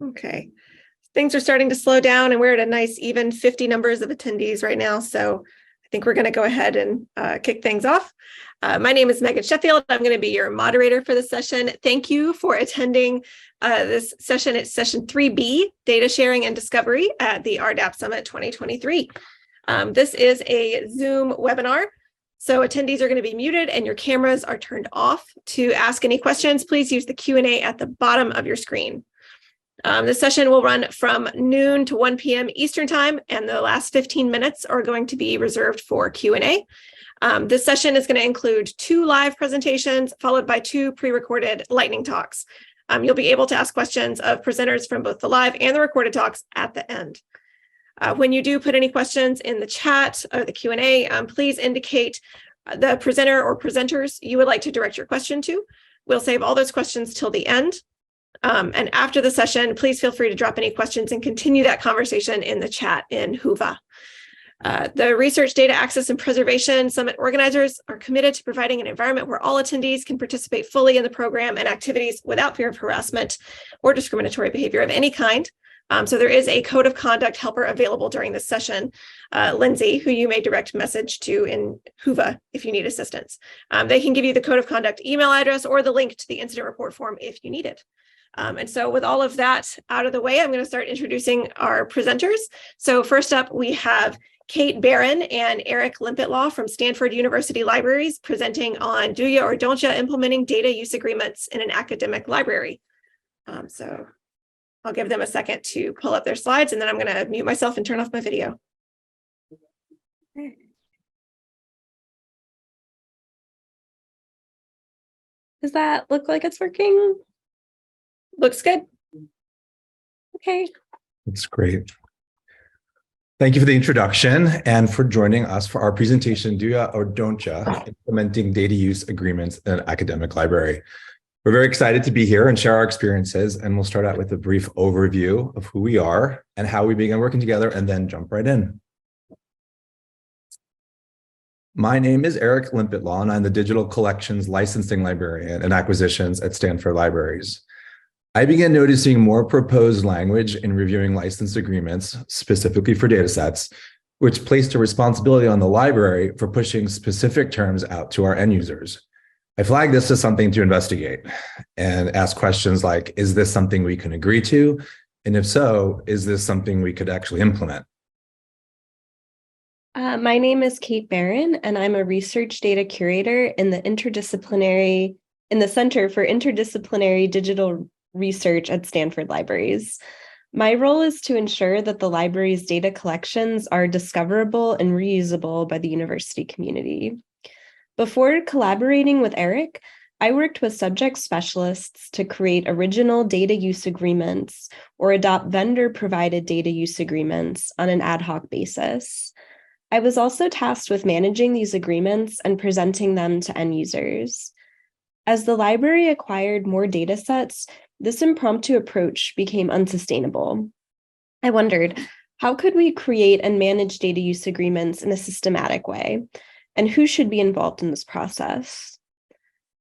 Okay. Things are starting to slow down and we're at a nice even 50 numbers of attendees right now. So I think we're going to go ahead and kick things off. My name is Megan Sheffield. I'm going to be your moderator for this session. Thank you for attending this session. It's session 3B, Data Sharing and Discovery at the RDAP Summit 2023. This is a Zoom webinar. So attendees are going to be muted and your cameras are turned off. To ask any questions, please use the Q&A at the bottom of your screen. This session will run from noon to 1 p.m. Eastern Time, and the last 15 minutes are going to be reserved for Q&A. This session is going to include 2 live presentations, followed by 2 pre-recorded lightning talks. You'll be able to ask questions of presenters from both the live and the recorded talks at the end. When you do put any questions in the chat or the Q&A, please indicate the presenter or presenters you would like to direct your question to. We'll save all those questions till the end. And after the session, please feel free to drop any questions and continue that conversation in the chat in Whova. The Research Data Access and Preservation Summit organizers are committed to providing an environment where all attendees can participate fully in the program and activities without fear of harassment or discriminatory behavior of any kind. So there is a code of conduct helper available during this session, Lindsay, who you may direct message to in Whova if you need assistance. They can give you the code of conduct email address or the link to the incident report form if you need it. And so with all of that out of the way, I'm going to start introducing our presenters. So first up, we have Kate Barron and Eric Limpetlaw from Stanford University Libraries presenting on Do Ya or Don't Ya Implementing Data Use Agreements in an Academic Library. So I'll give them a second to pull up their slides, and then I'm going to mute myself and turn off my video. Does that look like it's working? Looks good. Okay. That's great. Thank you for the introduction and for joining us for our presentation, Do Ya or Don't Ya, Implementing Data Use Agreements in an Academic Library. We're very excited to be here and share our experiences, and we'll start out with a brief overview of who we are and how we began working together, and then jump right in. My name is Eric Limpetlaw, and I'm the Digital Collections Licensing Librarian and Acquisitions at Stanford Libraries. I began noticing more proposed language in reviewing license agreements, specifically for datasets, which placed a responsibility on the library for pushing specific terms out to our end users. I flagged this as something to investigate and ask questions like, is this something we can agree to? And if so, is this something we could actually implement? My name is Kate Barron, and I'm a research data curator in the Center for Interdisciplinary Digital Research at Stanford Libraries. My role is to ensure that the library's data collections are discoverable and reusable by the university community. Before collaborating with Eric, I worked with subject specialists to create original data use agreements or adopt vendor-provided data use agreements on an ad hoc basis. I was also tasked with managing these agreements and presenting them to end users. As the library acquired more data sets, this impromptu approach became unsustainable. I wondered, how could we create and manage data use agreements in a systematic way? And who should be involved in this process?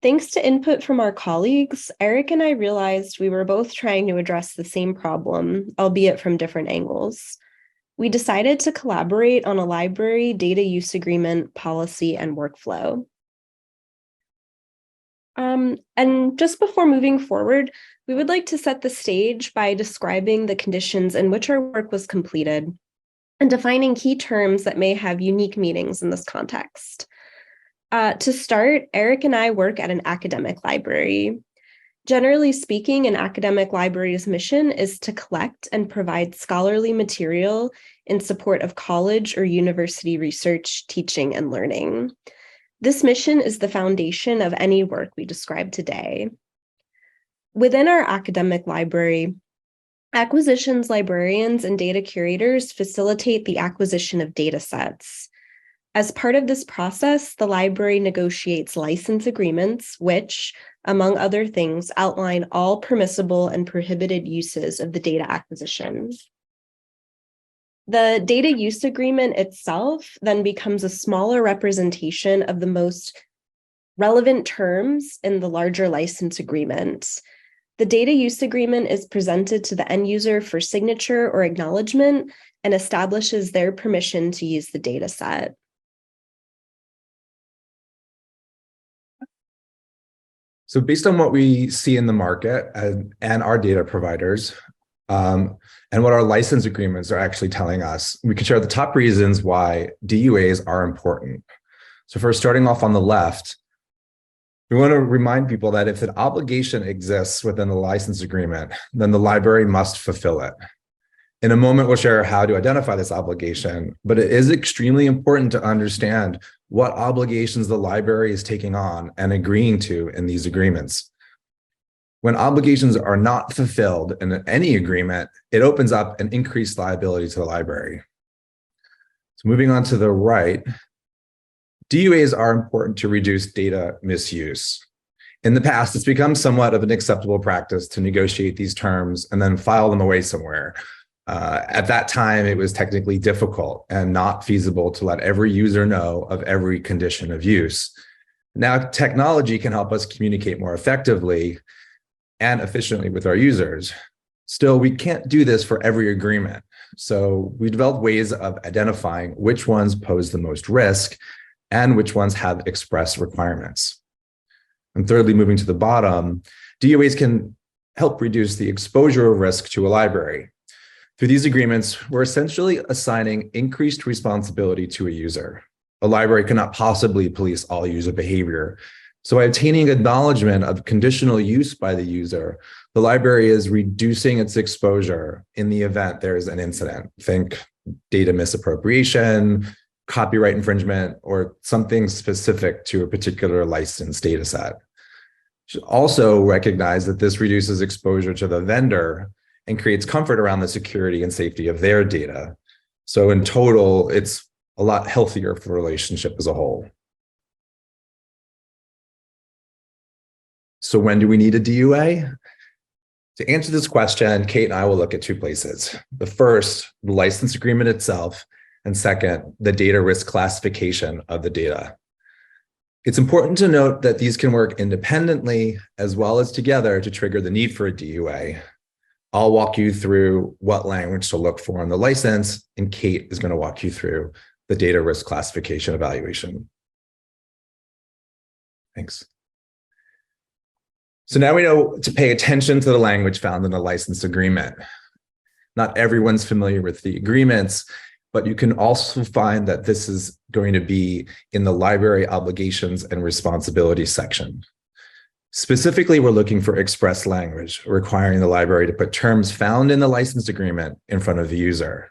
Thanks to input from our colleagues, Eric and I realized we were both trying to address the same problem, albeit from different angles. We decided to collaborate on a library data use agreement policy and workflow. And just before moving forward, we would like to set the stage by describing the conditions in which our work was completed and defining key terms that may have unique meanings in this context. To start, Eric and I work at an academic library. Generally speaking, an academic library's mission is to collect and provide scholarly material in support of college or university research, teaching, and learning. This mission is the foundation of any work we describe today. Within our academic library, acquisitions librarians and data curators facilitate the acquisition of data sets. As part of this process, the library negotiates license agreements, which, among other things, outline all permissible and prohibited uses of the data acquisition. The data use agreement itself then becomes a smaller representation of the most relevant terms in the larger license agreement. The data use agreement is presented to the end user for signature or acknowledgement and establishes their permission to use the data set. So based on what we see in the market and our data providers, and what our license agreements are actually telling us, we can share the top reasons why DUAs are important. So first, starting off on the left, we want to remind people that if an obligation exists within the license agreement, then the library must fulfill it. In a moment, we'll share how to identify this obligation, but it is extremely important to understand what obligations the library is taking on and agreeing to in these agreements. When obligations are not fulfilled in any agreement, it opens up an increased liability to the library. So moving on to the right, DUAs are important to reduce data misuse. In the past, it's become somewhat of an acceptable practice to negotiate these terms and then file them away somewhere. At that time, it was technically difficult and not feasible to let every user know of every condition of use. Now, technology can help us communicate more effectively and efficiently with our users. Still, we can't do this for every agreement. So we developed ways of identifying which ones pose the most risk and which ones have express requirements. And thirdly, moving to the bottom, DUAs can help reduce the exposure of risk to a library. Through these agreements, we're essentially assigning increased responsibility to a user. A library cannot possibly police all user behavior. So by obtaining acknowledgement of conditional use by the user, the library is reducing its exposure in the event there's an incident. Think data misappropriation, copyright infringement, or something specific to a particular licensed data set. You should also recognize that this reduces exposure to the vendor and creates comfort around the security and safety of their data. So in total, it's a lot healthier for the relationship as a whole. So when do we need a DUA? To answer this question, Kate and I will look at two places. The first, the license agreement itself, and second, the data risk classification of the data. It's important to note that these can work independently as well as together to trigger the need for a DUA. I'll walk you through what language to look for in the license, and Kate is going to walk you through the data risk classification evaluation. Thanks. So now we know to pay attention to the language found in the license agreement. Not everyone's familiar with the agreements, but you can also find that this is going to be in the library obligations and responsibilities section. Specifically, we're looking for express language requiring the library to put terms found in the license agreement in front of the user.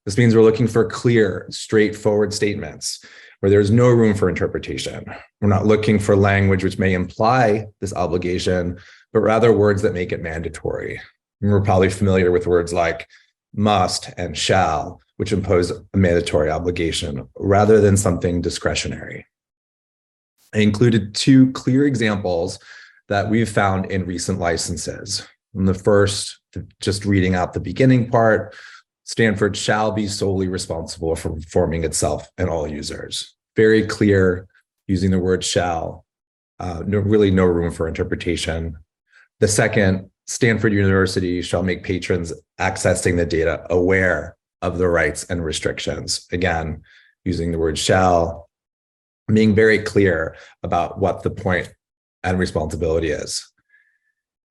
This means we're looking for clear, straightforward statements where there's no room for interpretation. We're not looking for language which may imply this obligation, but rather words that make it mandatory. And we're probably familiar with words like must and shall, which impose a mandatory obligation rather than something discretionary. I included two clear examples that we've found in recent licenses. And the first, just reading out the beginning part, Stanford shall be solely responsible for informing itself and all users. Very clear, using the word shall, really no room for interpretation. The second, Stanford University shall make patrons accessing the data aware of the rights and restrictions. Again, using the word shall, being very clear about what the point and responsibility is.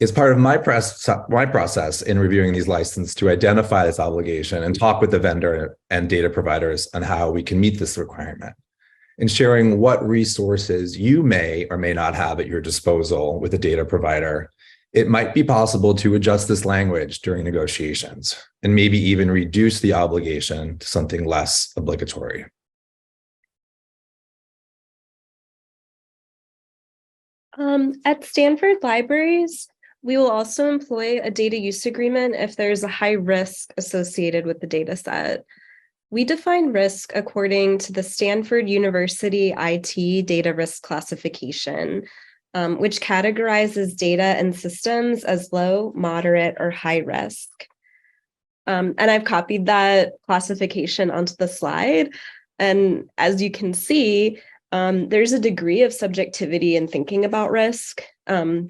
It's part of my process in reviewing these licenses to identify this obligation and talk with the vendor and data providers on how we can meet this requirement, and sharing what resources you may or may not have at your disposal with a data provider. It might be possible to adjust this language during negotiations and maybe even reduce the obligation to something less obligatory. At Stanford Libraries, we will also employ a data use agreement if there's a high risk associated with the data set. We define risk according to the Stanford University IT data risk classification, which categorizes data and systems as low, moderate, or high risk. And I've copied that classification onto the slide. And as you can see, there's a degree of subjectivity in thinking about risk,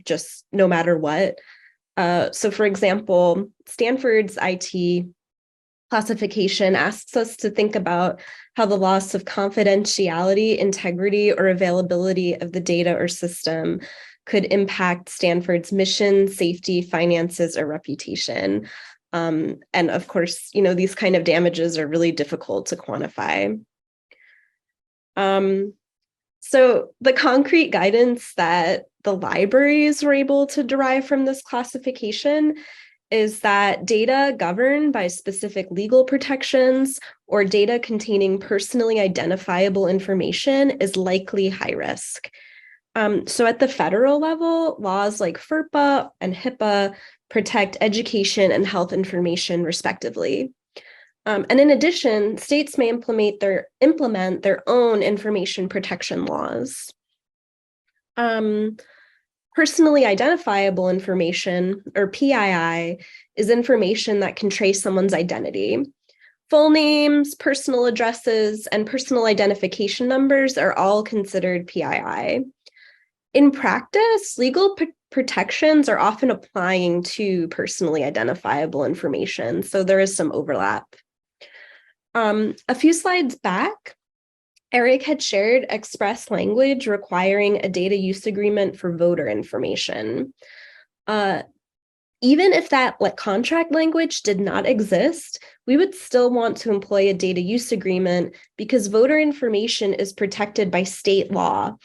just no matter what. So for example, Stanford's IT classification asks us to think about how the loss of confidentiality, integrity, or availability of the data or system could impact Stanford's mission, safety, finances, or reputation. And of course, these kind of damages are really difficult to quantify. So the concrete guidance that the libraries were able to derive from this classification is that data governed by specific legal protections or data containing personally identifiable information is likely high risk. So at the federal level, laws like FERPA and HIPAA protect education and health information respectively. And in addition, states may implement their own information protection laws. Personally identifiable information, or PII, is information that can trace someone's identity. Full names, personal addresses, and personal identification numbers are all considered PII. In practice, legal protections are often applying to personally identifiable information, so there is some overlap. A few slides back, Eric had shared express language requiring a data use agreement for voter information. Even if that contract language did not exist, we would still want to employ a data use agreement because voter information is protected by state law.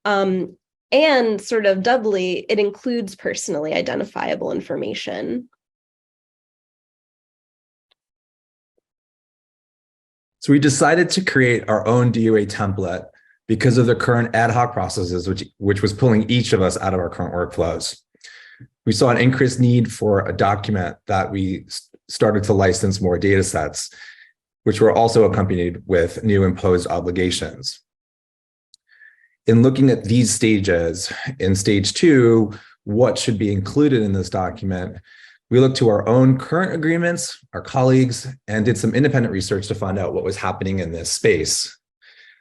And sort of doubly, it includes personally identifiable information. So we decided to create our own DOA template because of the current ad hoc processes, which was pulling each of us out of our current workflows. We saw an increased need for a document that we started to license more data sets, which were also accompanied with new imposed obligations. In looking at these stages, in stage 2, what should be included in this document, we looked to our own current agreements, our colleagues, and did some independent research to find out what was happening in this space.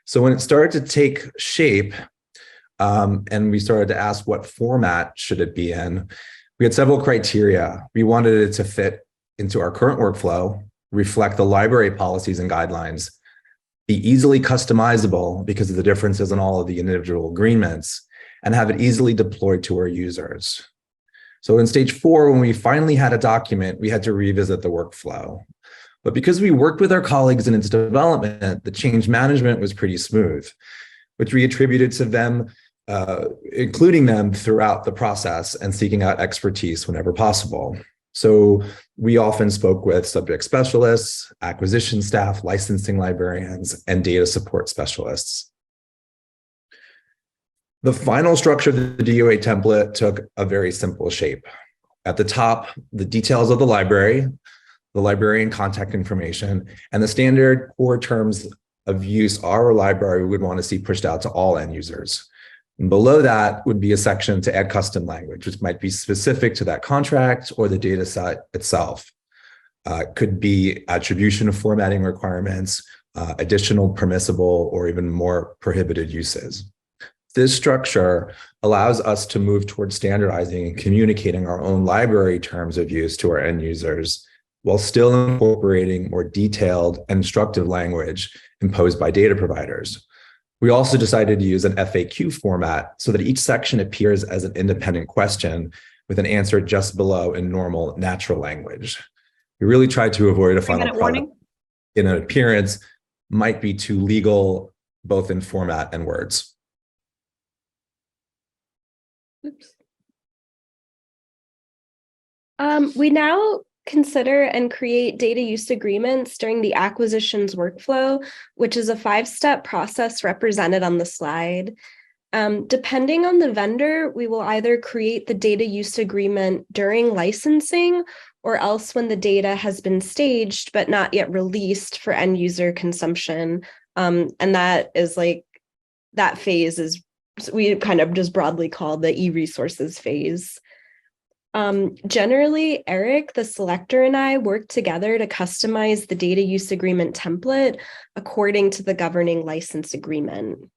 So when it started to take shape, and we started to ask what format should it be in, we had several criteria. We wanted it to fit into our current workflow, reflect the library policies and guidelines, be easily customizable because of the differences in all of the individual agreements, and have it easily deployed to our users. So in stage 4, when we finally had a document, we had to revisit the workflow. But because we worked with our colleagues in its development, the change management was pretty smooth, which we attributed to them, including them throughout the process and seeking out expertise whenever possible. So we often spoke with subject specialists, acquisition staff, licensing librarians, and data support specialists. The final structure of the DOA template took a very simple shape. At the top, the details of the library, the librarian contact information, and the standard core terms of use our library would want to see pushed out to all end users. And below that would be a section to add custom language, which might be specific to that contract or the data set itself. Could be attribution of formatting requirements, additional permissible or even more prohibited uses. This structure allows us to move towards standardizing and communicating our own library terms of use to our end users while still incorporating more detailed and instructive language imposed by data providers. We also decided to use an FAQ format so that each section appears as an independent question with an answer just below in normal natural language. We really tried to avoid a final product in an appearance might be too legal, both in format and words. Oops. We now consider and create data use agreements during the acquisitions workflow, which is a 5-step process represented on the slide. Depending on the vendor, we will either create the data use agreement during licensing or else when the data has been staged but not yet released for end user consumption. And that is that phase is we kind of just broadly call the e-resources phase. Generally, Eric, the selector, and I work together to customize the data use agreement template according to the governing license agreement.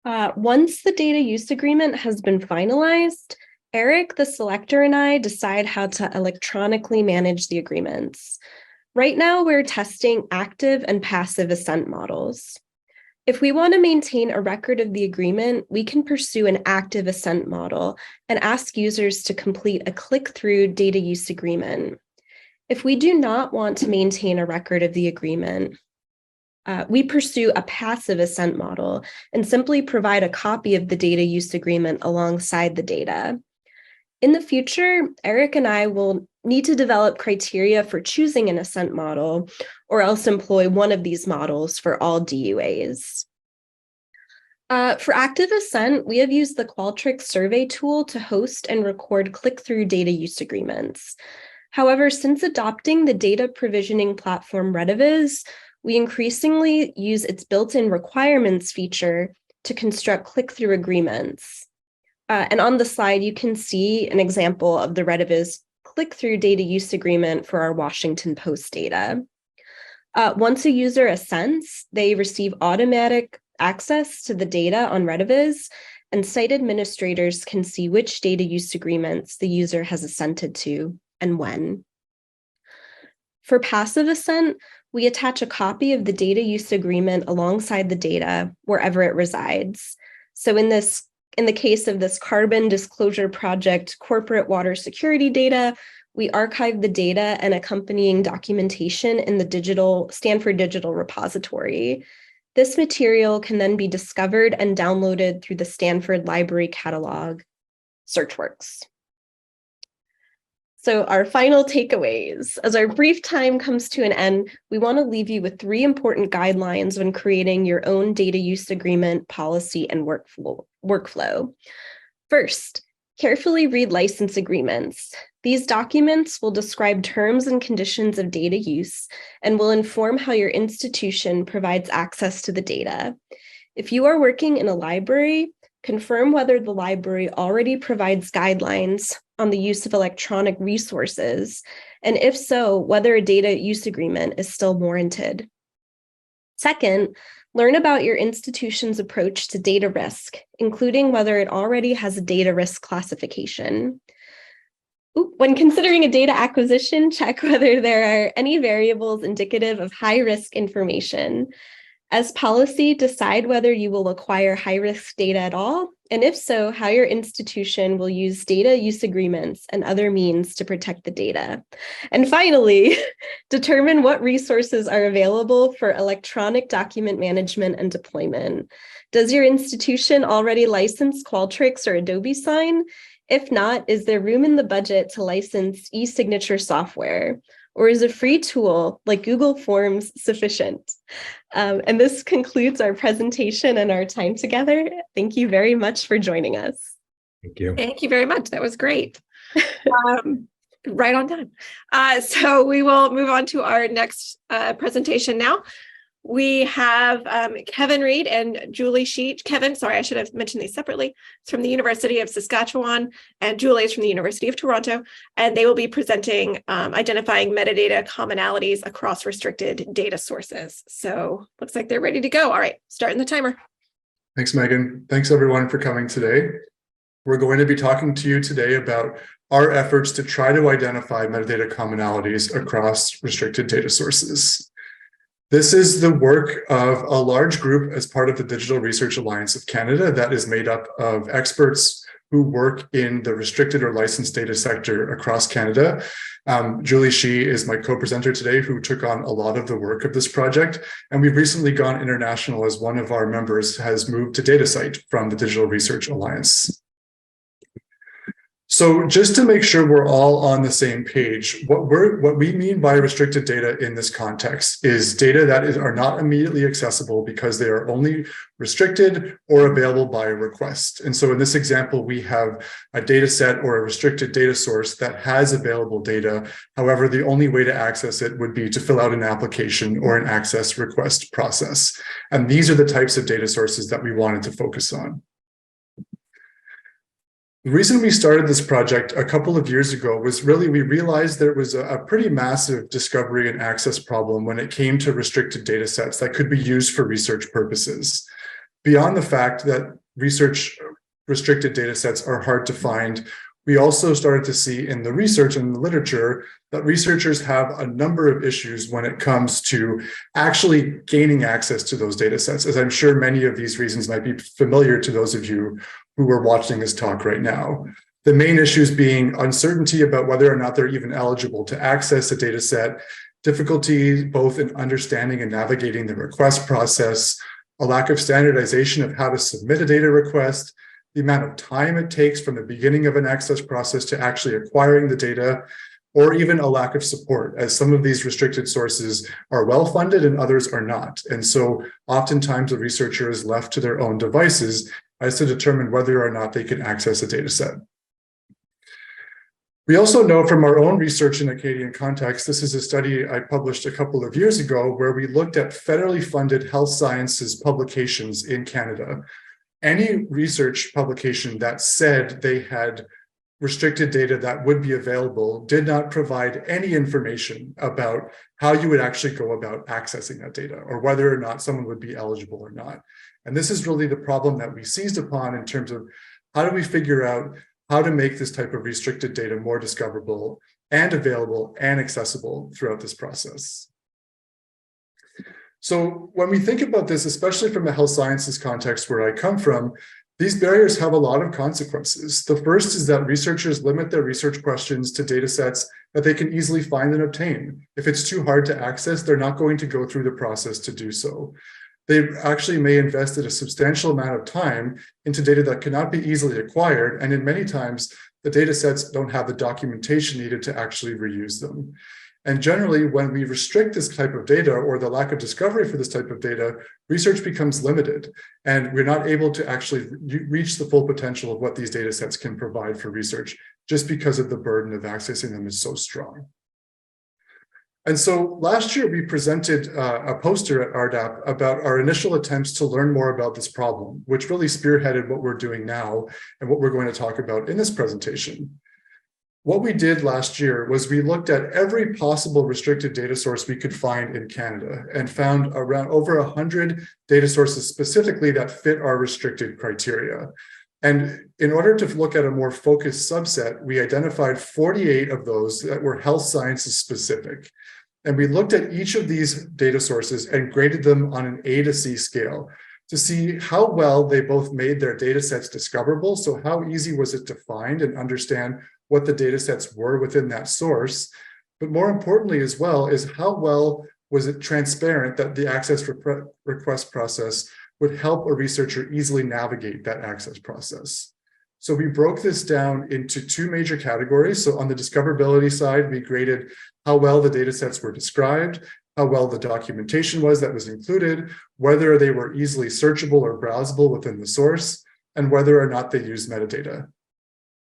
Once the data use agreement has been finalized, Eric, the selector, and I decide how to electronically manage the agreements. Right now, we're testing active and passive assent models. If we want to maintain a record of the agreement, we can pursue an active assent model and ask users to complete a click-through data use agreement. If we do not want to maintain a record of the agreement, we pursue a passive assent model and simply provide a copy of the data use agreement alongside the data. In the future, Eric and I will need to develop criteria for choosing an assent model, or else employ one of these models for all DUAs. For active assent, we have used the Qualtrics survey tool to host and record click-through data use agreements. However, since adopting the data provisioning platform Rediviz, we increasingly use its built-in requirements feature to construct click-through agreements. And on the slide, you can see an example of the Rediviz click-through data use agreement for our Washington Post data. Once a user assents, they receive automatic access to the data on Rediviz, and site administrators can see which data use agreements the user has assented to and when. For passive assent, we attach a copy of the data use agreement alongside the data wherever it resides. So in the case of this Carbon Disclosure Project corporate water security data, we archive the data and accompanying documentation in the Stanford Digital Repository. This material can then be discovered and downloaded through the Stanford Library Catalog SearchWorks. So our final takeaways. As our brief time comes to an end, we want to leave you with 3 important guidelines when creating your own data use agreement, policy, and workflow. First, carefully read license agreements. These documents will describe terms and conditions of data use and will inform how your institution provides access to the data. If you are working in a library, confirm whether the library already provides guidelines on the use of electronic resources, and if so, whether a data use agreement is still warranted. Second, learn about your institution's approach to data risk, including whether it already has a data risk classification. When considering a data acquisition, check whether there are any variables indicative of high-risk information. As policy, decide whether you will acquire high-risk data at all, and if so, how your institution will use data use agreements and other means to protect the data. And finally, determine what resources are available for electronic document management and deployment. Does your institution already license Qualtrics or Adobe Sign? If not, is there room in the budget to license e-signature software? Or is a free tool like Google Forms sufficient? And this concludes our presentation and our time together. Thank you very much for joining us. Thank you. Thank you very much. That was great. Right on time. So we will move on to our next presentation now. We have Kevin Reed and Julie Sheech. Kevin, sorry, I should have mentioned these separately. It's from the University of Saskatchewan, and Julie is from the University of Toronto, and they will be presenting identifying metadata commonalities across restricted data sources. So looks like they're ready to go. All right, starting the timer. Thanks, Megan. Thanks, everyone, for coming today. We're going to be talking to you today about our efforts to try to identify metadata commonalities across restricted data sources. This is the work of a large group as part of the Digital Research Alliance of Canada that is made up of experts who work in the restricted or licensed data sector across Canada. Julie Shee is my co-presenter today, who took on a lot of the work of this project. And we've recently gone international as one of our members has moved to DataCite from the Digital Research Alliance. So just to make sure we're all on the same page, what we mean by restricted data in this context is data that are not immediately accessible because they are only restricted or available by request. And so in this example, we have a data set or a restricted data source that has available data. However, the only way to access it would be to fill out an application or an access request process. And these are the types of data sources that we wanted to focus on. The reason we started this project a couple of years ago was really we realized there was a pretty massive discovery and access problem when it came to restricted data sets that could be used for research purposes. Beyond the fact that research restricted data sets are hard to find, we also started to see in the research and the literature that researchers have a number of issues when it comes to actually gaining access to those data sets, as I'm sure many of these reasons might be familiar to those of you who are watching this talk right now. The main issues being uncertainty about whether or not they're even eligible to access a data set, difficulty both in understanding and navigating the request process, a lack of standardization of how to submit a data request, the amount of time it takes from the beginning of an access process to actually acquiring the data, or even a lack of support, as some of these restricted sources are well-funded and others are not. And so oftentimes the researcher is left to their own devices as to determine whether or not they can access a data set. We also know from our own research in a Canadian context, this is a study I published a couple of years ago where we looked at federally funded health sciences publications in Canada. Any research publication that said they had restricted data that would be available did not provide any information about how you would actually go about accessing that data or whether or not someone would be eligible or not. And this is really the problem that we seized upon in terms of how do we figure out how to make this type of restricted data more discoverable and available and accessible throughout this process. So when we think about this, especially from a health sciences context where I come from, these barriers have a lot of consequences. The first is that researchers limit their research questions to data sets that they can easily find and obtain. If it's too hard to access, they're not going to go through the process to do so. They actually may invest a substantial amount of time into data that cannot be easily acquired, and in many times, the data sets don't have the documentation needed to actually reuse them. And generally, when we restrict this type of data or the lack of discovery for this type of data, research becomes limited, and we're not able to actually reach the full potential of what these data sets can provide for research just because of the burden of accessing them is so strong. And so last year, we presented a poster at RDAP about our initial attempts to learn more about this problem, which really spearheaded what we're doing now and what we're going to talk about in this presentation. What we did last year was we looked at every possible restricted data source we could find in Canada and found around over 100 data sources specifically that fit our restricted criteria. And in order to look at a more focused subset, we identified 48 of those that were health sciences specific. And we looked at each of these data sources and graded them on an A to C scale to see how well they both made their data sets discoverable. So how easy was it to find and understand what the data sets were within that source? But more importantly as well is how well was it transparent that the access request process would help a researcher easily navigate that access process. So we broke this down into two major categories. So on the discoverability side, we graded how well the data sets were described, how well the documentation was that was included, whether they were easily searchable or browsable within the source, and whether or not they used metadata.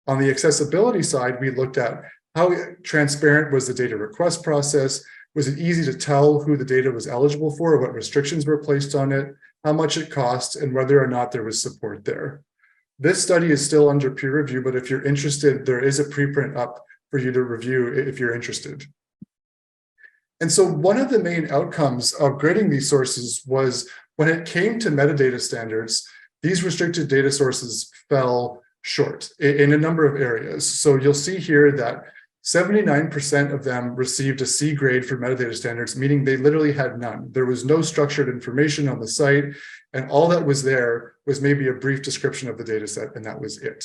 On the accessibility side, we looked at how transparent was the data request process, was it easy to tell who the data was eligible for, what restrictions were placed on it, how much it cost, and whether or not there was support there. This study is still under peer review, but if you're interested, there is a preprint up for you to review if you're interested. And so one of the main outcomes of grading these sources was when it came to metadata standards, these restricted data sources fell short in a number of areas. So you'll see here that 79% of them received a C grade for metadata standards, meaning they literally had none. There was no structured information on the site, and all that was there was maybe a brief description of the data set, and that was it.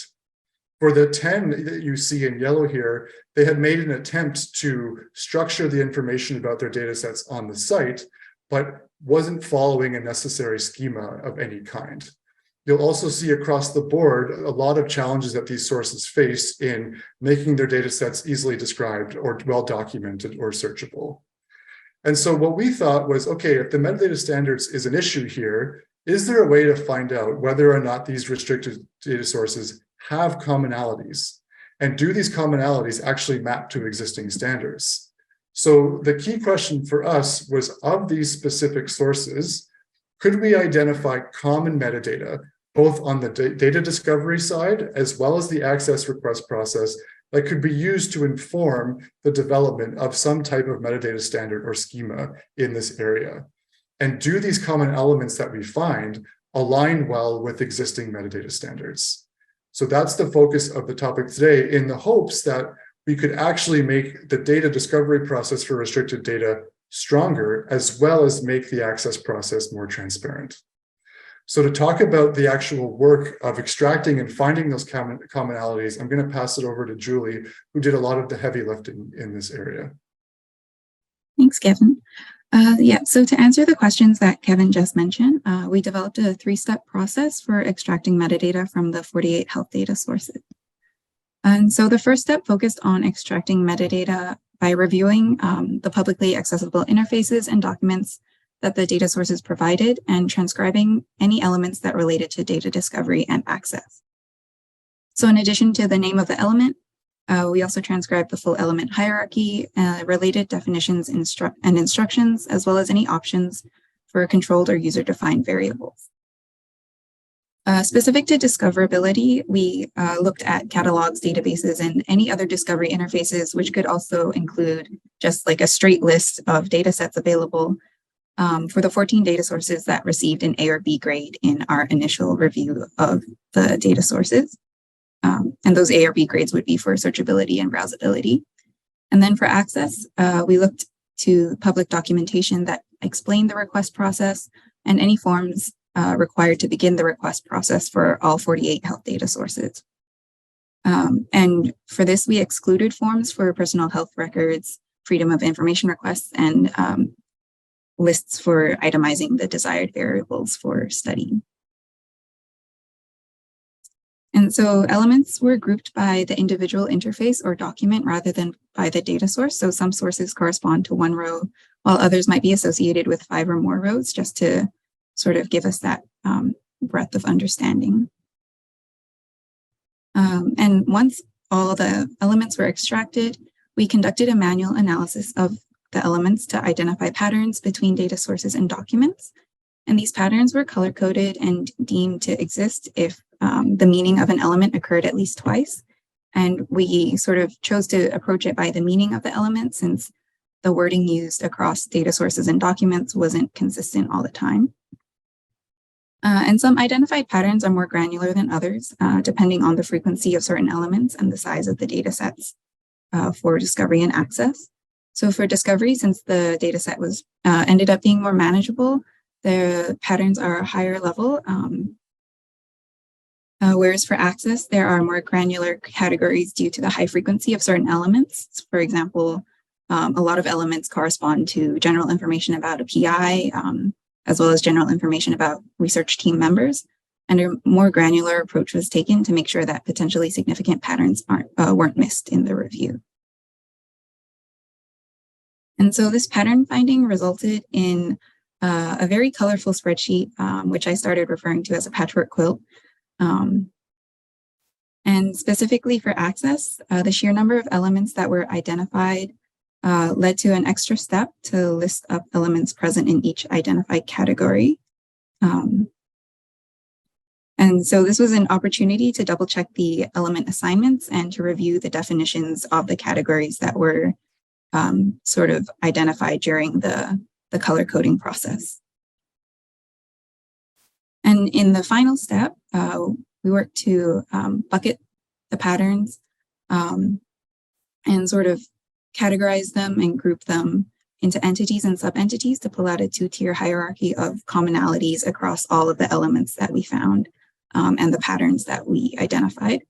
For the 10 that you see in yellow here, they had made an attempt to structure the information about their data sets on the site, but wasn't following a necessary schema of any kind. You'll also see across the board a lot of challenges that these sources face in making their data sets easily described or well documented or searchable. And so what we thought was, okay, if the metadata standards is an issue here, is there a way to find out whether or not these restricted data sources have commonalities? And do these commonalities actually map to existing standards? So the key question for us was, of these specific sources, could we identify common metadata, both on the data discovery side, as well as the access request process, that could be used to inform the development of some type of metadata standard or schema in this area? And do these common elements that we find align well with existing metadata standards. So that's the focus of the topic today, in the hopes that we could actually make the data discovery process for restricted data stronger, as well as make the access process more transparent. So to talk about the actual work of extracting and finding those commonalities, I'm going to pass it over to Julie, who did a lot of the heavy lifting in this area. Thanks, Kevin. So to answer the questions that Kevin just mentioned, we developed a 3-step process for extracting metadata from the 48 health data sources. And so the first step focused on extracting metadata by reviewing the publicly accessible interfaces and documents that the data sources provided and transcribing any elements that related to data discovery and access. So in addition to the name of the element, we also transcribed the full element hierarchy, related definitions and instructions, as well as any options for controlled or user-defined variables. Specific to discoverability, we looked at catalogs, databases, and any other discovery interfaces, which could also include just like a straight list of data sets available for the 14 data sources that received an A or B grade in our initial review of the data sources. And those A or B grades would be for searchability and browsability. And then for access, we looked to public documentation that explained the request process and any forms required to begin the request process for all 48 health data sources. And for this, we excluded forms for personal health records, freedom of information requests, and lists for itemizing the desired variables for study. And so elements were grouped by the individual interface or document rather than by the data source. So some sources correspond to one row, while others might be associated with 5 or more rows, just to sort of give us that breadth of understanding. And once all the elements were extracted, we conducted a manual analysis of the elements to identify patterns between data sources and documents. And these patterns were color-coded and deemed to exist if the meaning of an element occurred at least twice. And we sort of chose to approach it by the meaning of the element, since the wording used across data sources and documents wasn't consistent all the time. And some identified patterns are more granular than others, depending on the frequency of certain elements and the size of the data sets for discovery and access. So for discovery, since the data set was ended up being more manageable, the patterns are higher level, whereas for access, there are more granular categories due to the high frequency of certain elements. For example, a lot of elements correspond to general information about a PI, as well as general information about research team members. And a more granular approach was taken to make sure that potentially significant patterns weren't missed in the review. And so this pattern finding resulted in a very colorful spreadsheet, which I started referring to as a patchwork quilt. And specifically for access, the sheer number of elements that were identified led to an extra step to list up elements present in each identified category. And so this was an opportunity to double check the element assignments and to review the definitions of the categories that were sort of identified during the color coding process. And in the final step, we worked to bucket the patterns and sort of categorize them and group them into entities and sub-entities to pull out a 2-tier hierarchy of commonalities across all of the elements that we found and the patterns that we identified.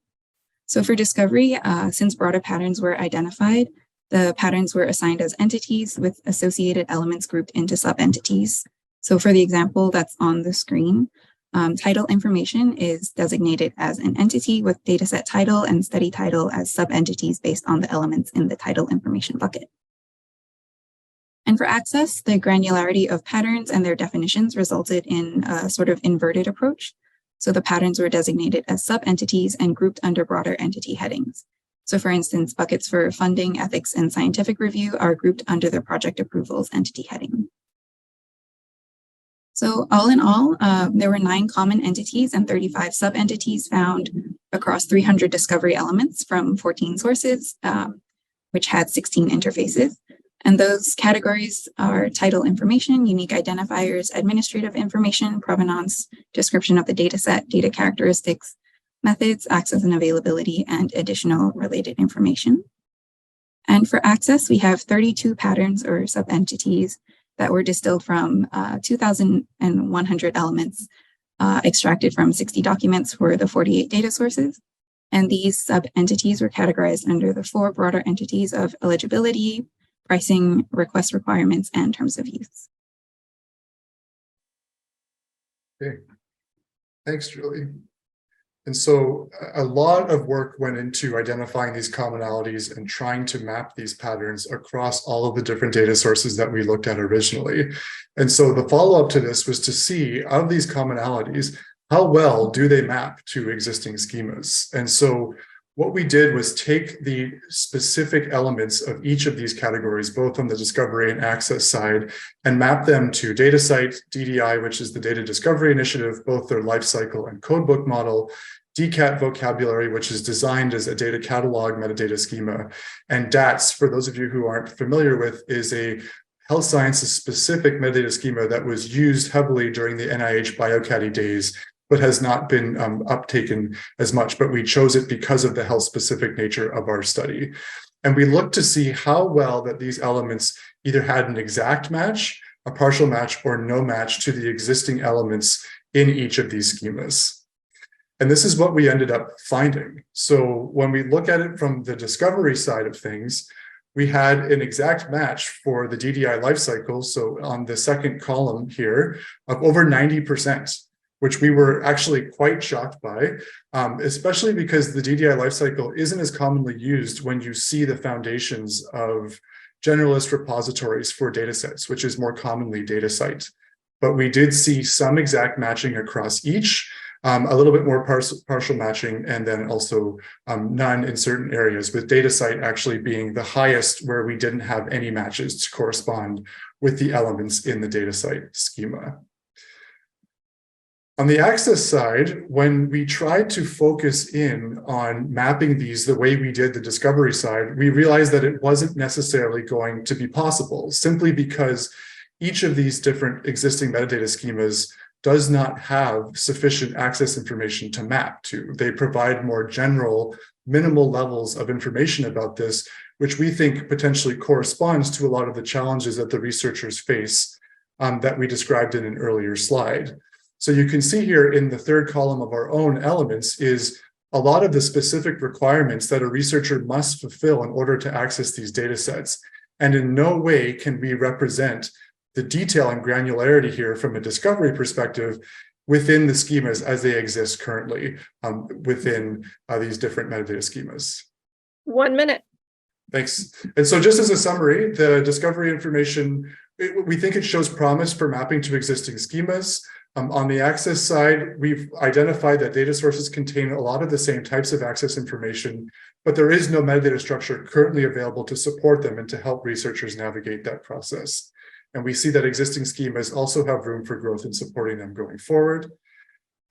So for discovery, since broader patterns were identified, the patterns were assigned as entities with associated elements grouped into sub-entities. So for the example that's on the screen, title information is designated as an entity with dataset title and study title as sub-entities based on the elements in the title information bucket. And for access, the granularity of patterns and their definitions resulted in a sort of inverted approach. So the patterns were designated as sub-entities and grouped under broader entity headings. So for instance, buckets for funding, ethics, and scientific review are grouped under the project approvals entity heading. So all in all, there were 9 common entities and 35 sub-entities found across 300 discovery elements from 14 sources, which had 16 interfaces. And those categories are title information, unique identifiers, administrative information, provenance, description of the data set, data characteristics, methods, access and availability, and additional related information. And for access, we have 32 patterns or subentities that were distilled from 2,100 elements extracted from 60 documents for the 48 data sources. And these sub-entities were categorized under the 4 broader entities of eligibility, pricing, request requirements, and terms of use. Okay, thanks, Julie. And so a lot of work went into identifying these commonalities and trying to map these patterns across all of the different data sources that we looked at originally. And so the follow-up to this was to see, of these commonalities, how well do they map to existing schemas? And so what we did was take the specific elements of each of these categories, both on the discovery and access side, and map them to DataCite, DDI, which is the Data Discovery Initiative, both their lifecycle and codebook model, DCAT vocabulary, which is designed as a data catalog metadata schema, and DATS, for those of you who aren't familiar with, is a health sciences specific metadata schema that was used heavily during the NIH BioCaddy days, but has not been uptaken as much, but we chose it because of the health specific nature of our study. And we looked to see how well that these elements either had an exact match, a partial match, or no match to the existing elements in each of these schemas. And this is what we ended up finding. So when we look at it from the discovery side of things, we had an exact match for the DDI lifecycle. So on the second column here of over 90%. Which we were actually quite shocked by, especially because the DDI lifecycle isn't as commonly used when you see the foundations of generalist repositories for datasets, which is more commonly DataCite. But we did see some exact matching across each, a little bit more partial matching, and then also none in certain areas, with DataCite actually being the highest where we didn't have any matches to correspond with the elements in the DataCite schema. On the access side, when we tried to focus in on mapping these the way we did the discovery side, we realized that it wasn't necessarily going to be possible, simply because each of these different existing metadata schemas does not have sufficient access information to map to. They provide more general, minimal levels of information about this, which we think potentially corresponds to a lot of the challenges that the researchers face that we described in an earlier slide. So you can see here in the third column of our own elements is a lot of the specific requirements that a researcher must fulfill in order to access these data sets. And in no way can we represent the detail and granularity here from a discovery perspective within the schemas as they exist currently within these different metadata schemas. 1 minute. Thanks. And so just as a summary, the discovery information, we think it shows promise for mapping to existing schemas. On the access side, we've identified that data sources contain a lot of the same types of access information, but there is no metadata structure currently available to support them and to help researchers navigate that process. And we see that existing schemas also have room for growth in supporting them going forward.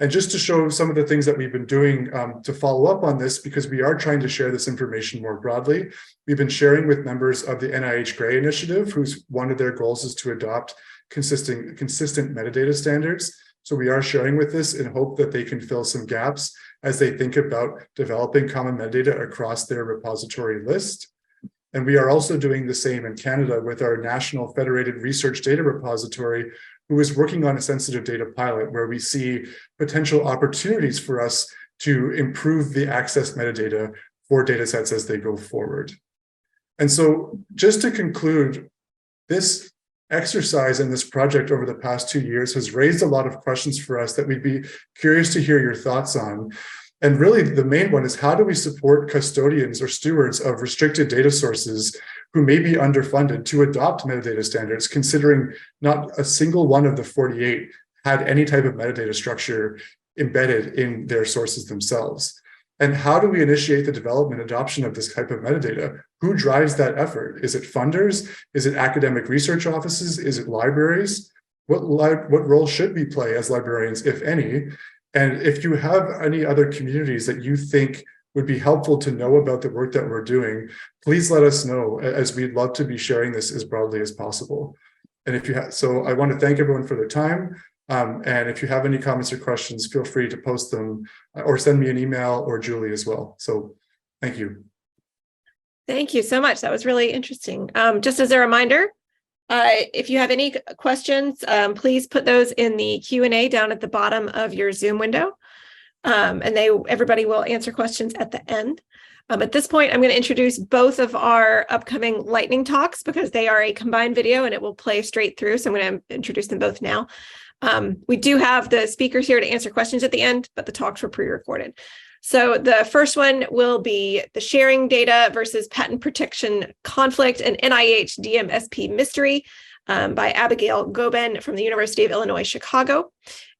And just to show some of the things that we've been doing to follow up on this, because we are trying to share this information more broadly, we've been sharing with members of the NIH GRAY initiative, whose one of their goals is to adopt consistent metadata standards. So we are sharing with this in hope that they can fill some gaps as they think about developing common metadata across their repository list. And we are also doing the same in Canada with our National Federated Research Data Repository, who is working on a sensitive data pilot where we see potential opportunities for us to improve the access metadata for data sets as they go forward. And so just to conclude, this exercise in this project over the past 2 years has raised a lot of questions for us that we'd be curious to hear your thoughts on. And really the main one is, how do we support custodians or stewards of restricted data sources who may be underfunded to adopt metadata standards, considering not a single one of the 48 had any type of metadata structure embedded in their sources themselves? And how do we initiate the development adoption of this type of metadata? Who drives that effort? Is it funders? Is it academic research offices? Is it libraries? What role should we play as librarians, if any? And if you have any other communities that you think would be helpful to know about the work that we're doing, please let us know, as we'd love to be sharing this as broadly as possible. And if you have, so I want to thank everyone for their time. And if you have any comments or questions, feel free to post them or send me an email or Julie as well. So thank you. Thank you so much. That was really interesting. Just as a reminder, if you have any questions, please put those in the Q&A down at the bottom of your Zoom window. And everybody will answer questions at the end. At this point, I'm going to introduce both of our upcoming lightning talks because they are a combined video and it will play straight through. So I'm going to introduce them both now. We do have the speakers here to answer questions at the end, but the talks were pre-recorded. So the first one will be the sharing data versus patent protection conflict and NIH DMSP mystery by Abigail Goben from the University of Illinois, Chicago.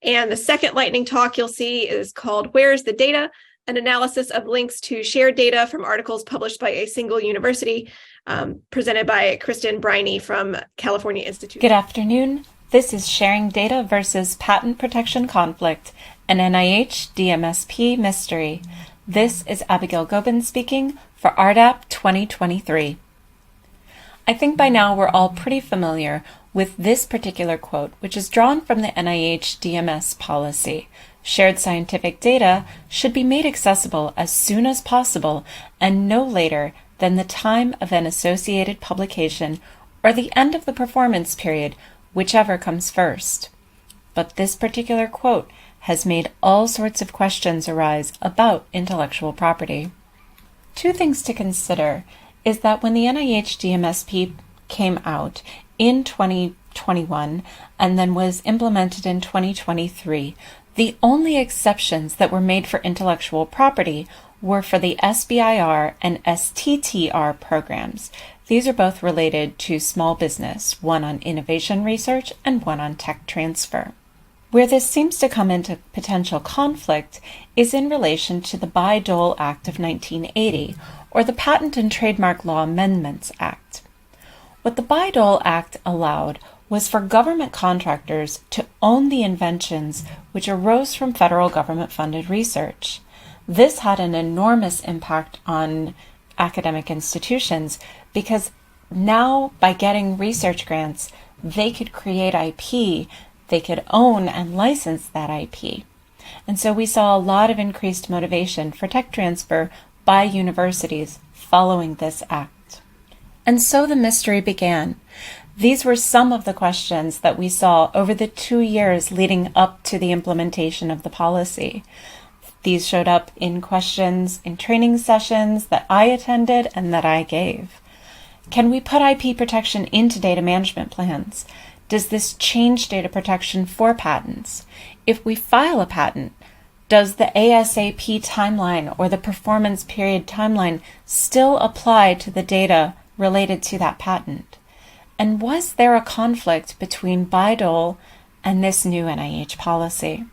And the second lightning talk you'll see is called Where's the Data? An analysis of links to shared data from articles published by a single university, presented by Kristen Briney from California Institute. Good afternoon. This is Sharing Data versus Patent Protection Conflict, an NIH DMSP mystery. This is Abigail Goben speaking for RDAP 2023. I think by now we're all pretty familiar with this particular quote, which is drawn from the NIH DMS policy. Shared scientific data should be made accessible as soon as possible and no later than the time of an associated publication or the end of the performance period, whichever comes first. But this particular quote has made all sorts of questions arise about intellectual property. Two things to consider is that when the NIH DMSP came out in 2021 and then was implemented in 2023, the only exceptions that were made for intellectual property were for the SBIR and STTR programs. These are both related to small business, one on innovation research and one on tech transfer. Where this seems to come into potential conflict is in relation to the Bayh-Dole Act of 1980, or the Patent and Trademark Law Amendments Act. What the Bayh-Dole Act allowed was for government contractors to own the inventions which arose from federal government-funded research. This had an enormous impact on academic institutions because now, by getting research grants, they could create IP, they could own and license that IP. And so we saw a lot of increased motivation for tech transfer by universities following this act. And so the mystery began. These were some of the questions that we saw over the 2 years leading up to the implementation of the policy. These showed up in questions in training sessions that I attended and that I gave. Can we put IP protection into data management plans? Does this change data protection for patents? If we file a patent, does the ASAP timeline or the performance period timeline still apply to the data related to that patent? And was there a conflict between Bayh-Dole and this new NIH policy?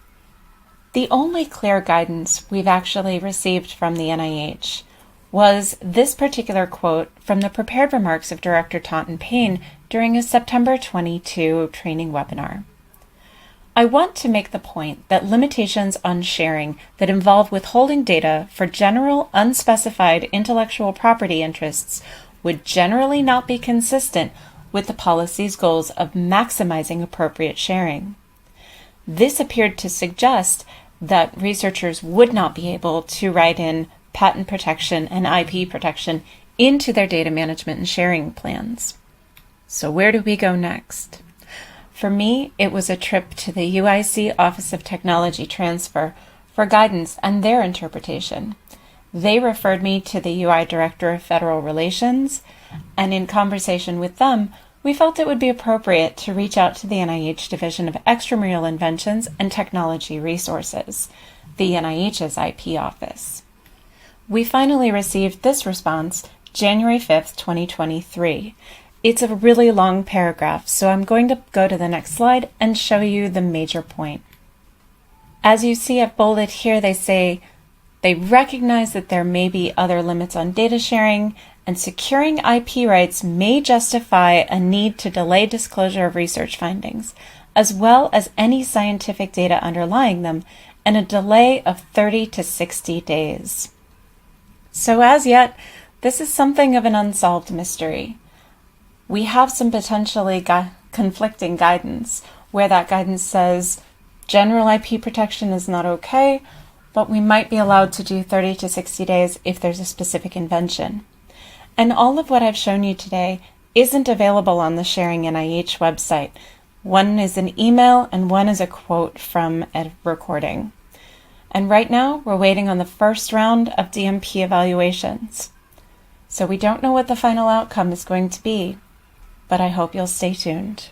The only clear guidance we've actually received from the NIH was this particular quote from the prepared remarks of Director Taunton Payne during a September 22 training webinar. I want to make the point that limitations on sharing that involve withholding data for general unspecified intellectual property interests would generally not be consistent with the policy's goals of maximizing appropriate sharing. This appeared to suggest that researchers would not be able to write in patent protection and IP protection into their data management and sharing plans. So where do we go next? For me, it was a trip to the UIC Office of Technology Transfer for guidance and their interpretation. They referred me to the UI Director of Federal Relations, and in conversation with them, we felt it would be appropriate to reach out to the NIH Division of Extramural Inventions and Technology Resources, the NIH's IP office. We finally received this response January 5th, 2023. It's a really long paragraph, so I'm going to go to the next slide and show you the major point. As you see I've bolded here, they say they recognize that there may be other limits on data sharing, and securing IP rights may justify a need to delay disclosure of research findings, as well as any scientific data underlying them, and a delay of 30 to 60 days. So as yet, this is something of an unsolved mystery. We have some potentially conflicting guidance, where that guidance says general IP protection is not okay, but we might be allowed to do 30 to 60 days if there's a specific invention. And all of what I've shown you today isn't available on the Sharing NIH website. One is an email and one is a quote from a recording. And right now, we're waiting on the first round of DMP evaluations. So we don't know what the final outcome is going to be, but I hope you'll stay tuned.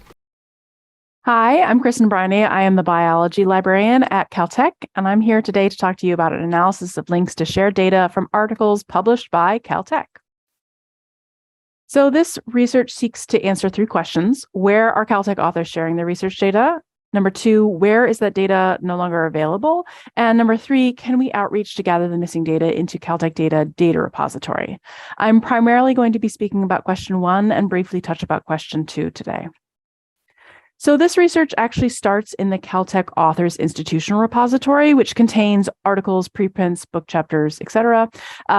Hi, I'm Kristen Briney. I am the biology librarian at Caltech, and I'm here today to talk to you about an analysis of links to shared data from articles published by Caltech. So this research seeks to answer 3 questions. Where are Caltech authors sharing their research data? Number 2, where is that data no longer available? And number 3, can we outreach to gather the missing data into Caltech data repository? I'm primarily going to be speaking about question 1 and briefly touch about question 2 today. So this research actually starts in the Caltech Authors Institutional Repository, which contains articles, preprints, book chapters, etc.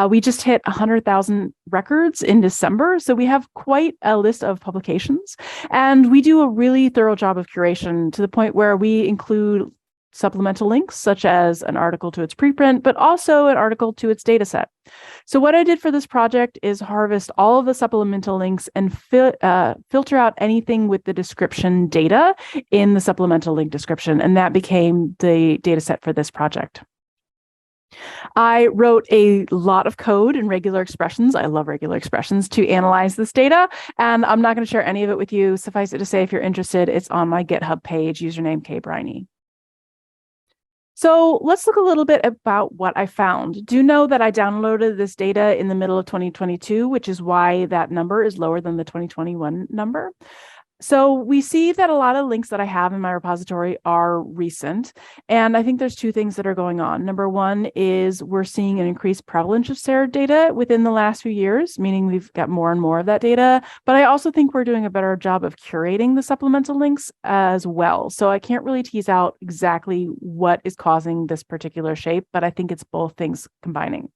We just hit 100,000 records in December, so we have quite a list of publications. And we do a really thorough job of curation to the point where we include supplemental links, such as an article to its preprint, but also an article to its dataset. So what I did for this project is harvest all of the supplemental links and filter out anything with the description data in the supplemental link description, and that became the dataset for this project. I wrote a lot of code in regular expressions. I love regular expressions to analyze this data, and I'm not going to share any of it with you. Suffice it to say, if you're interested, it's on my GitHub page, username kbriney. So let's look a little bit about what I found. Do know that I downloaded this data in the middle of 2022, which is why that number is lower than the 2021 number. So we see that a lot of links that I have in my repository are recent, and I think there's 2 things that are going on. Number 1 is we're seeing an increased prevalence of shared data within the last few years, meaning we've got more and more of that data, but I also think we're doing a better job of curating the supplemental links as well. So I can't really tease out exactly what is causing this particular shape, but I think it's both things combining.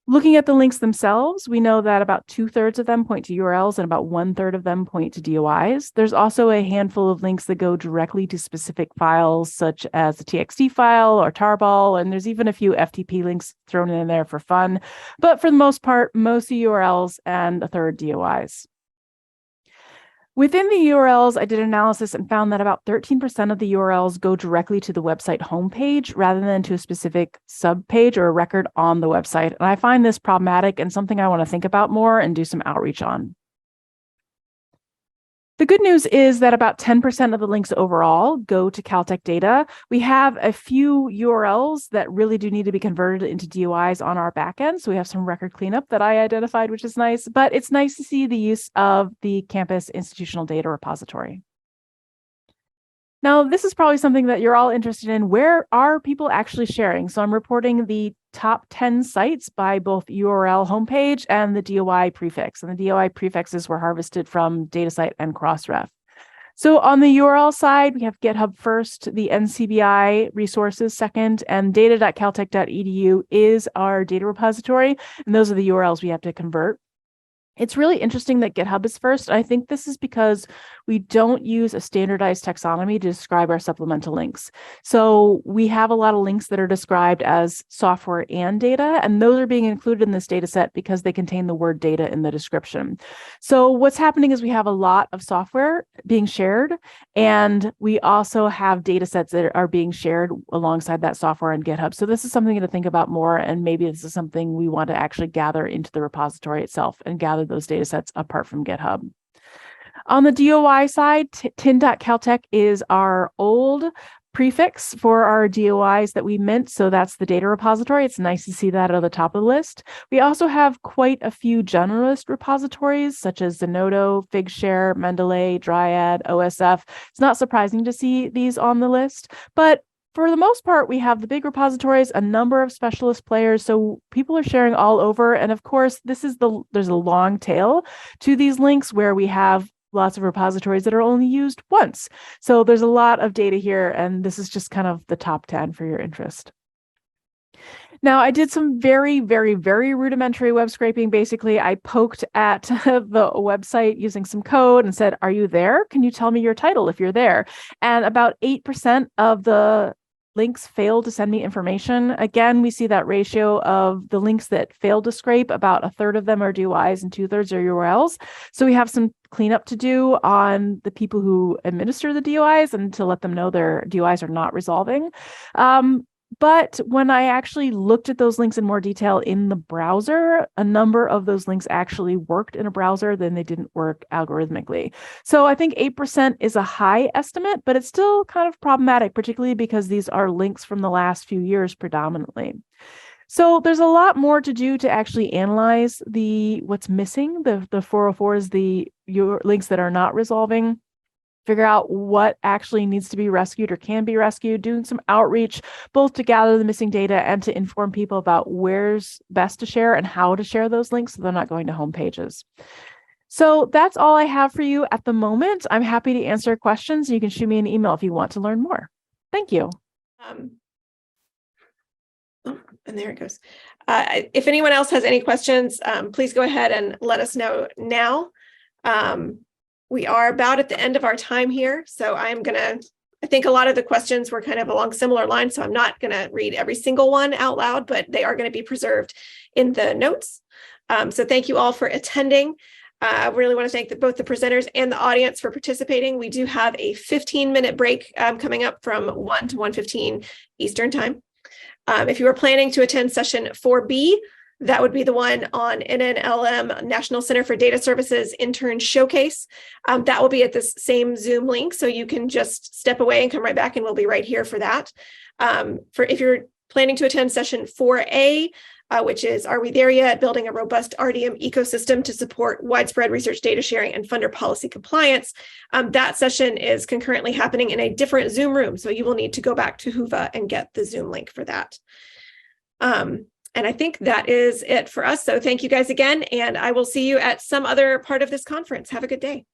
Looking at the links themselves, we know that about 2/3 of them point to URLs and about 1/3 of them point to DOIs. There's also a handful of links that go directly to specific files, such as a TXT file or tarball, and there's even a few FTP links thrown in there for fun. But for the most part, mostly URLs and 1/3 DOIs. Within the URLs, I did analysis and found that about 13% of the URLs go directly to the website homepage rather than to a specific subpage or a record on the website. And I find this problematic and something I want to think about more and do some outreach on. The good news is that about 10% of the links overall go to Caltech data. We have a few URLs that really do need to be converted into DOIs on our backend. So we have some record cleanup that I identified, which is nice, but it's nice to see the use of the campus institutional data repository. Now, this is probably something that you're all interested in. Where are people actually sharing? So I'm reporting the top 10 sites by both URL homepage and the DOI prefix. And the DOI prefixes were harvested from DataCite and Crossref. So on the URL side, we have GitHub first, the NCBI resources second, and data.caltech.edu is our data repository. And those are the URLs we have to convert. It's really interesting that GitHub is first. I think this is because we don't use a standardized taxonomy to describe our supplemental links. So we have a lot of links that are described as software and data, and those are being included in this data set because they contain the word data in the description. So what's happening is we have a lot of software being shared, and we also have data sets that are being shared alongside that software in GitHub. So this is something to think about more, and maybe this is something we want to actually gather into the repository itself and gather those data sets apart from GitHub. On the DOI side, tin.caltech is our old prefix for our DOIs that we mint. So that's the data repository. It's nice to see that at the top of the list. We also have quite a few generalist repositories such as Zenodo, Figshare, Mendeley, Dryad, OSF. It's not surprising to see these on the list, but for the most part, we have the big repositories, a number of specialist players, so people are sharing all over. And of course, there's a long tail to these links where we have lots of repositories that are only used once. So there's a lot of data here, and this is just kind of the top 10 for your interest. Now, I did some very, very, very rudimentary web scraping. Basically, I poked at the website using some code and said, "Are you there? Can you tell me your title if you're there?" And about 8% of the links failed to send me information. Again, we see that ratio of the links that failed to scrape, about a third of them are DOIs and 2/3 are URLs. So we have some cleanup to do on the people who administer the DOIs and to let them know their DOIs are not resolving. But when I actually looked at those links in more detail in the browser, a number of those links actually worked in a browser, then they didn't work algorithmically. So I think 8% is a high estimate, but it's still kind of problematic, particularly because these are links from the last few years predominantly. So there's a lot more to do to actually analyze what's missing, the 404s, your links that are not resolving. Figure out what actually needs to be rescued or can be rescued, doing some outreach, both to gather the missing data and to inform people about where's best to share and how to share those links so they're not going to home pages. So that's all I have for you at the moment. I'm happy to answer questions. You can shoot me an email if you want to learn more. Thank you. And there it goes. If anyone else has any questions, please go ahead and let us know now. We are about at the end of our time here, so I think a lot of the questions were kind of along similar lines, so I'm not going to read every single one out loud, but they are going to be preserved in the notes. So thank you all for attending. I really want to thank both the presenters and the audience for participating. We do have a 15-minute break coming up from 1 to 1:15 Eastern Time. If you are planning to attend session 4B, that would be the one on NNLM, National Center for Data Services Intern Showcase. That will be at this same Zoom link, so you can just step away and come right back, and we'll be right here for that. If you're planning to attend session 4A, which is Are We There Yet? Building a Robust RDM Ecosystem to Support Widespread Research Data Sharing and Funder Policy Compliance, that session is concurrently happening in a different Zoom room, so you will need to go back to Whova and get the Zoom link for that. And I think that is it for us. So thank you guys again, and I will see you at some other part of this conference. Have a good day.